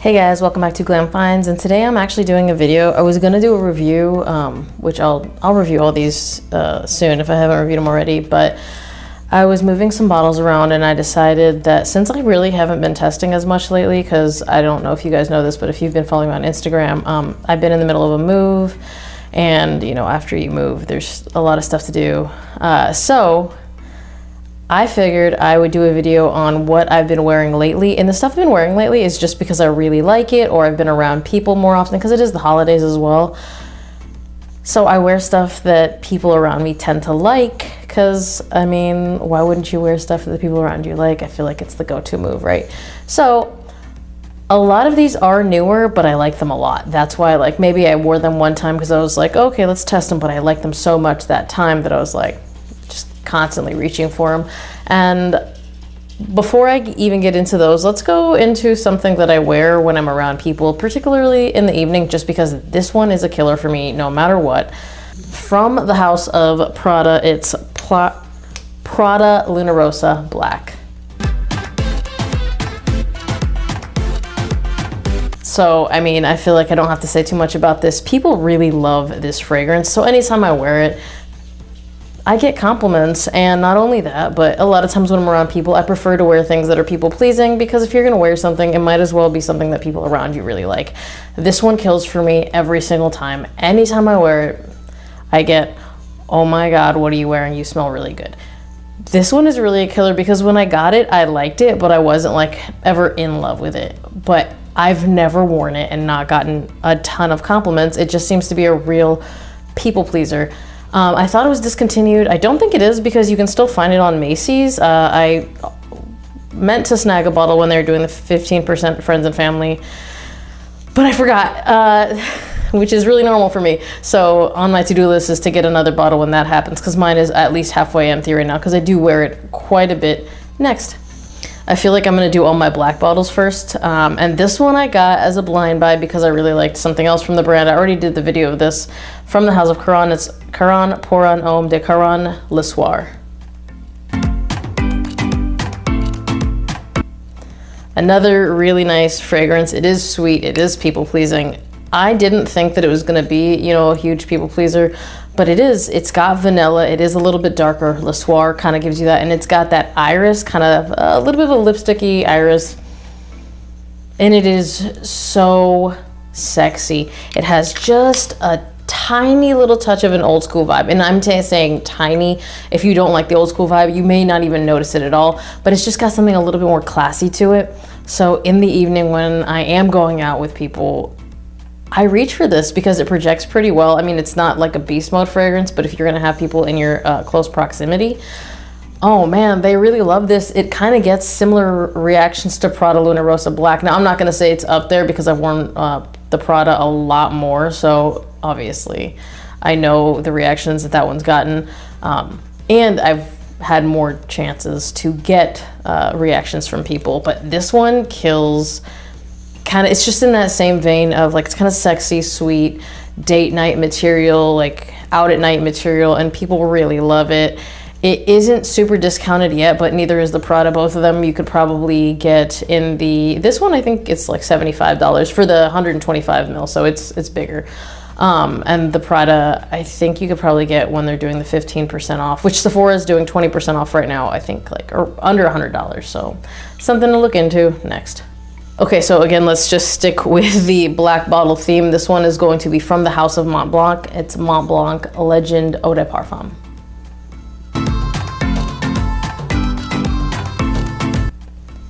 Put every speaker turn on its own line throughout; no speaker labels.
Hey guys, welcome back to Glam Finds, and today I'm actually doing a video. I was gonna do a review, which I'll review all these soon if I haven't reviewed them already, but I was moving some bottles around and I decided that since I really haven't been testing as much lately, because I don't know if you guys know this, but if you've been following me on Instagram, I've been in the middle of a move, and you know, after you move, there's a lot of stuff to do. So I figured I would do a video on what I've been wearing lately, and the stuff I've been wearing lately is just because I really like it, or I've been around people more often because it is the holidays as well. So I wear stuff that people around me tend to like, because I mean, why wouldn't you wear stuff that the people around you like? I feel like it's the go-to move, right? So a lot of these are newer, but I like them a lot. That's why, like, maybe I wore them one time because I was like, okay, let's test them, but I liked them so much that time that I was like, constantly reaching for them. And before I even get into those, let's go into something that I wear when I'm around people, particularly in the evening, just because this one is a killer for me no matter what. From the house of Prada, it's Prada Luna Rossa Black. So, I mean, I feel like I don't have to say too much about this. People really love this fragrance, so anytime I wear it, I get compliments. And not only that, but a lot of times when I'm around people, I prefer to wear things that are people pleasing, because if you're gonna wear something, it might as well be something that people around you really like. This one kills for me every single time. Anytime I wear it, I get, oh my God, what are you wearing? You smell really good. This one is really a killer because when I got it, I liked it, but I wasn't like ever in love with it. But I've never worn it and not gotten a ton of compliments. It just seems to be a real people pleaser. I thought it was discontinued. I don't think it is, because you can still find it on Macy's. I meant to snag a bottle when they were doing the 15% friends and family, but I forgot, which is really normal for me. So on my to-do list is to get another bottle when that happens, because mine is at least halfway empty right now, because I do wear it quite a bit. Next, I feel like I'm gonna do all my black bottles first. And this one I got as a blind buy because I really liked something else from the brand. I already did the video of this from the house of Karan. It's Karan pour un homme de Karan Lesoir. Another really nice fragrance. It is sweet, it is people pleasing. I didn't think that it was gonna be, you know, a huge people pleaser, but it is. It's got vanilla, it is a little bit darker. Lesoir kind of gives you that, and it's got that iris, kind of a little bit of a lipsticky iris, and it is so sexy. It has just a tiny little touch of an old school vibe, and I'm saying tiny. If you don't like the old school vibe, you may not even notice it at all, but it's just got something a little bit more classy to it. So in the evening when I am going out with people, I reach for this because it projects pretty well. I mean, it's not like a beast mode fragrance, but if you're gonna have people in your close proximity, oh man, they really love this. It kind of gets similar reactions to Prada Luna Rossa Black. Now, I'm not gonna say it's up there because I've worn the Prada a lot more, so obviously I know the reactions that that one's gotten, and I've had more chances to get reactions from people, but this one kills. Kind of, it's just in that same vein of like, it's kind of sexy, sweet, date night material, like out at night material, and people really love it. It isn't super discounted yet, but neither is the Prada. Both of them you could probably get in the, this one I think it's like $75 for the 125 ml, so it's bigger. And the Prada, I think you could probably get when they're doing the 15% off, which Sephora is doing 20% off right now, I think, like, or under $100, so something to look into. Next. Okay, so again, let's just stick with the black bottle theme. This one is going to be from the house of Montblanc. It's Montblanc Legend EDP.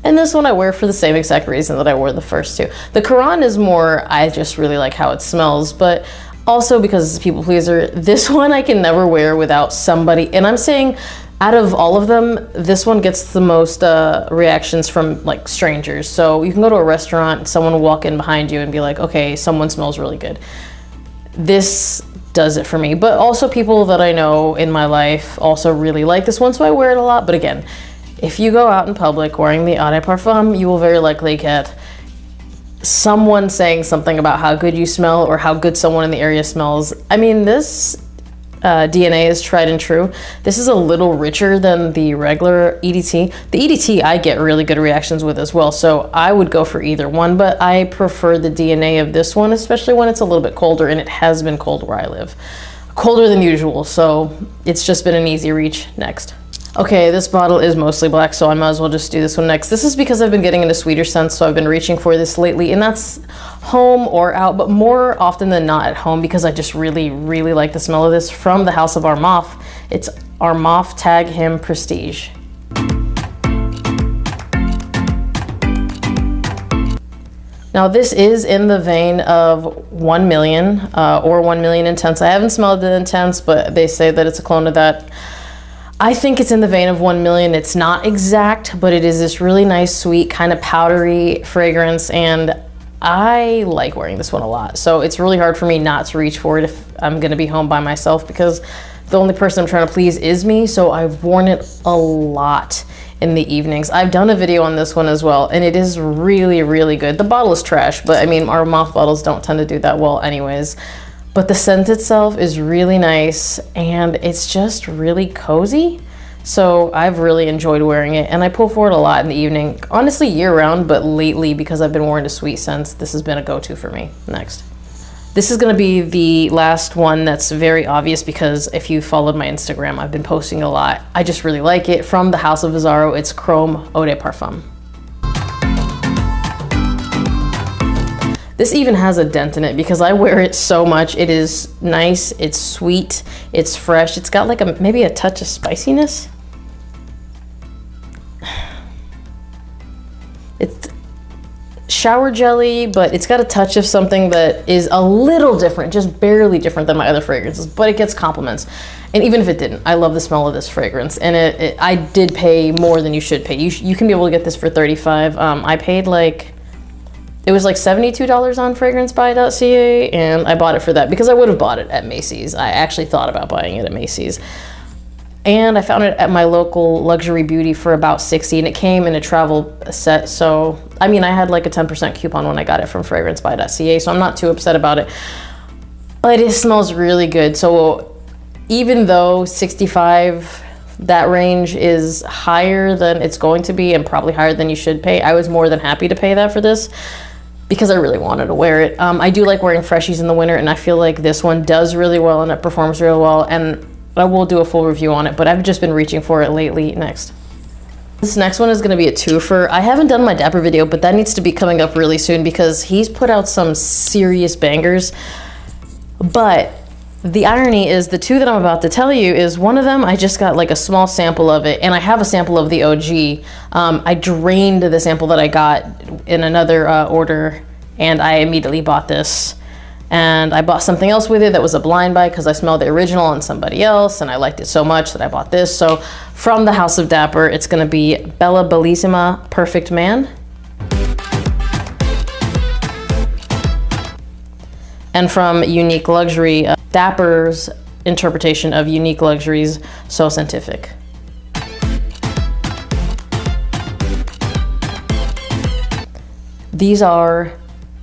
And this one I wear for the same exact reason that I wore the first two. The Karan is more, I just really like how it smells, but also because it's a people pleaser. This one I can never wear without somebody, and I'm saying, out of all of them, this one gets the most reactions from like strangers. So you can go to a restaurant, someone will walk in behind you and be like, okay, someone smells really good. This does it for me. But also people that I know in my life also really like this one, so I wear it a lot. But again, if you go out in public wearing the Eau de Parfum, you will very likely get someone saying something about how good you smell or how good someone in the area smells. I mean, this, DNA is tried and true. This is a little richer than the regular EDT. The EDT I get really good reactions with as well, so I would go for either one, but I prefer the DNA of this one, especially when it's a little bit colder, and it has been cold where I live. Colder than usual, so it's just been an easy reach. Next. Okay, this bottle is mostly black, so I might as well just do this one next. This is because I've been getting into sweeter scents, so I've been reaching for this lately, and that's home or out, but more often than not at home because I just really, really like the smell of this from the house of Armaf. It's Armaf Tag Him Prestige. Now this is in the vein of 1 Million or 1 Million Intense. I haven't smelled the Intense, but they say that it's a clone of that. I think it's in the vein of 1 Million. It's not exact, but it is this really nice, sweet, kind of powdery fragrance, and I like wearing this one a lot. So it's really hard for me not to reach for it if I'm gonna be home by myself, because the only person I'm trying to please is me, so I've worn it a lot in the evenings. I've done a video on this one as well, and it is really, really good. The bottle is trash, but I mean, our moth bottles don't tend to do that well anyways. But the scent itself is really nice, and it's just really cozy. So I've really enjoyed wearing it, and I pull for it a lot in the evening. Honestly, year round, but lately, because I've been wearing the sweet scents, this has been a go-to for me. Next. This is gonna be the last one that's very obvious, because if you followed my Instagram, I've been posting a lot. I just really like it. From the house of Vizarro, it's Chrome Eau de Parfum. This even has a dent in it because I wear it so much. It is nice, it's sweet, it's fresh. It's got like maybe a touch of spiciness. It's shower jelly, but it's got a touch of something that is a little different, just barely different than my other fragrances, but it gets compliments. And even if it didn't, I love the smell of this fragrance. And I did pay more than you should pay. You can be able to get this for $35. I paid it was like $72 on fragrancebuy.ca, and I bought it for that because I would have bought it at Macy's. I actually thought about buying it at Macy's. And I found it at my local luxury beauty for about $60, and it came in a travel set. So, I mean, I had like a 10% coupon when I got it from fragrancebuy.ca, so I'm not too upset about it. But it smells really good. So even though 65, that range is higher than it's going to be and probably higher than you should pay, I was more than happy to pay that for this, because I really wanted to wear it. I do like wearing freshies in the winter, and I feel like this one does really well and it performs really well, and I will do a full review on it, but I've just been reaching for it lately. Next. This next one is gonna be a twofer. I haven't done my Dapper video, but that needs to be coming up really soon because he's put out some serious bangers. But the irony is the two that I'm about to tell you is one of them, I just got like a small sample of it, and I have a sample of the OG. I drained the sample that I got in another order, and I immediately bought this. And I bought something else with it that was a blind buy because I smelled the original on somebody else, and I liked it so much that I bought this. So from the house of Dapper, it's gonna be Bella Bellissima Perfect Man. And from Unique Luxury, Dapper's interpretation of Unique Luxury's So Scientific. These are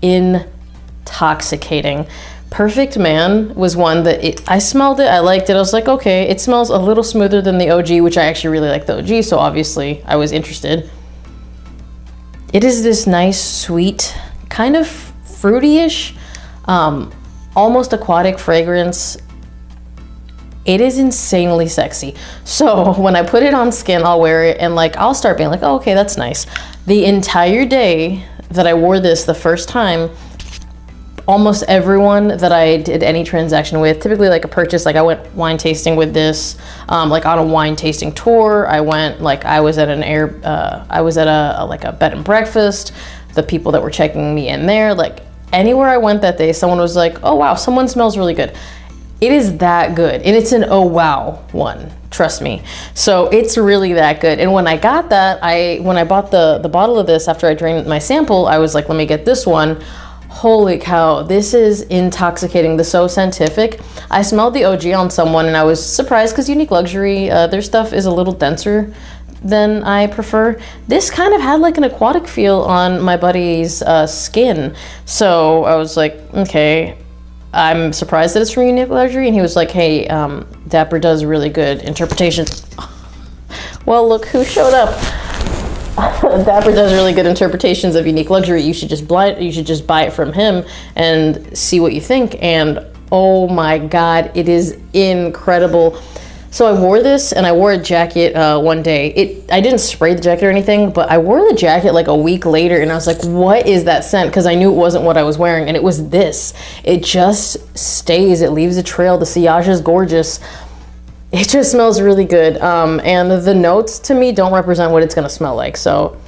intoxicating. Perfect Man was one that I smelled it, I liked it, I was like, okay, it smells a little smoother than the OG, which I actually really like the OG, so obviously I was interested. It is this nice, sweet, kind of fruity-ish, almost aquatic fragrance. It is insanely sexy. So when I put it on skin, I'll wear it and like I'll start being like, oh, okay, that's nice. The entire day that I wore this the first time, almost everyone that I did any transaction with, typically like a purchase, like I went wine tasting with this, like on a wine tasting tour. I went, like I was at a bed and breakfast. The people that were checking me in there, like anywhere I went that day, someone was like, oh wow, someone smells really good. It is that good, and it's an oh wow one, trust me. So it's really that good. And when I got that, when I bought the bottle of this after I drained my sample, I was like, let me get this one. Holy cow, this is intoxicating. The So Scientific. I smelled the OG on someone, and I was surprised because Unique Luxury, their stuff is a little denser than I prefer. This kind of had like an aquatic feel on my buddy's skin. So I was like, okay, I'm surprised that it's from Unique Luxury. And he was like, hey, Dapper does really good interpretations. Well, look who showed up. Dapper does really good interpretations of Unique Luxury. You should just buy it from him and see what you think. And oh my God, it is incredible. So I wore this and I wore a jacket one day. I didn't spray the jacket or anything, but I wore the jacket like a week later and I was like, what is that scent? Because I knew it wasn't what I was wearing, and it was this. It just stays, it leaves a trail. The sillage is gorgeous. It just smells really good. And the notes to me don't represent what it's gonna smell like. So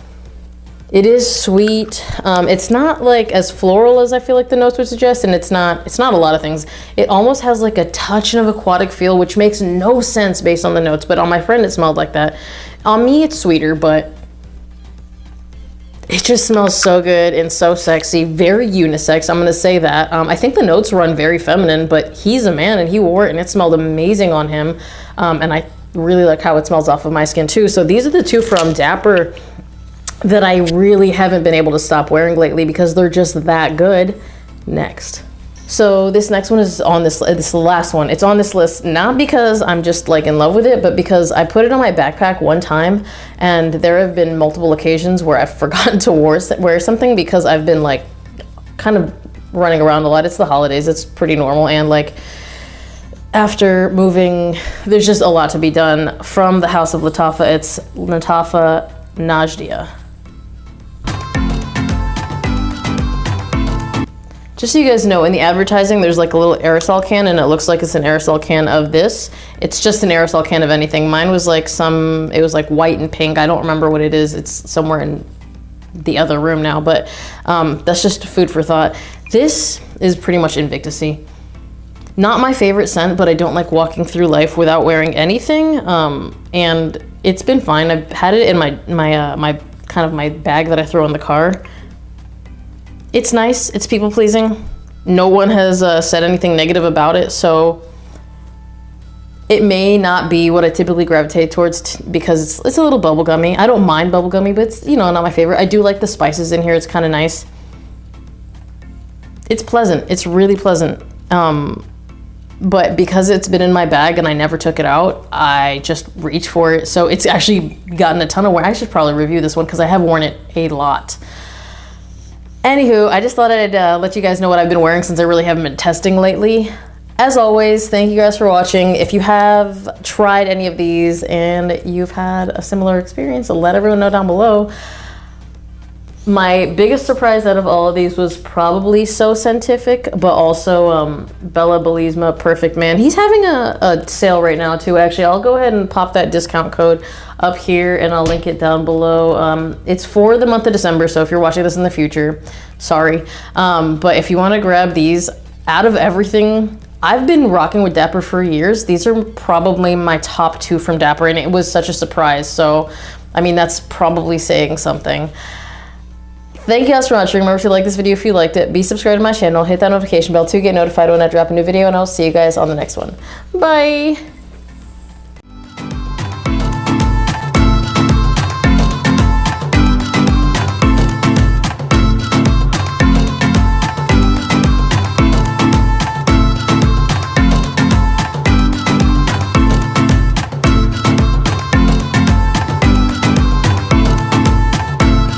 it is sweet. It's not like as floral as I feel like the notes would suggest, and it's not a lot of things. It almost has like a touch of aquatic feel, which makes no sense based on the notes, but on my friend it smelled like that. On me it's sweeter, but it just smells so good and so sexy. Very unisex, I'm gonna say that. I think the notes run very feminine, but he's a man and he wore it and it smelled amazing on him. And I really like how it smells off of my skin too. So these are the two from Dapper that I really haven't been able to stop wearing lately because they're just that good. Next. So this next one is on this is the last one. It's on this list, not because I'm just like in love with it, but because I put it on my backpack one time and there have been multiple occasions where I've forgotten to wear something because I've been like kind of running around a lot. It's the holidays, it's pretty normal, and like after moving, there's just a lot to be done. From the house of Lattafa, it's Lattafa Najdia. Just so you guys know, in the advertising, there's like a little aerosol can and it looks like it's an aerosol can of this. It's just an aerosol can of anything. Mine was like it was like white and pink. I don't remember what it is. It's somewhere in the other room now, but that's just food for thought. This is pretty much Invictus-y. Not my favorite scent, but I don't like walking through life without wearing anything. And it's been fine. I've had it in my kind of my bag that I throw in the car. It's nice, it's people pleasing. No one has said anything negative about it, so it may not be what I typically gravitate towards because it's a little bubblegummy. I don't mind bubblegummy, but it's, you know, not my favorite. I do like the spices in here, it's kind of nice. It's pleasant, it's really pleasant. But because it's been in my bag and I never took it out, I just reached for it. So it's actually gotten a ton of wear. I should probably review this one because I have worn it a lot. Anywho, I just thought I'd let you guys know what I've been wearing since I really haven't been testing lately. As always, thank you guys for watching. If you have tried any of these and you've had a similar experience, let everyone know down below. My biggest surprise out of all of these was probably So Scientific, but also Bella Bellisma Perfect Man. He's having a sale right now too, actually. I'll go ahead and pop that discount code up here and I'll link it down below. It's for the month of December, so if you're watching this in the future, sorry. But if you want to grab these, out of everything, I've been rocking with Dapper for years. These are probably my top two from Dapper, and it was such a surprise. So, I mean, that's probably saying something. Thank you guys for watching. Remember to like this video if you liked it. Be subscribed to my channel. Hit that notification bell to get notified when I drop a new video, and I'll see you guys on the next one. Bye!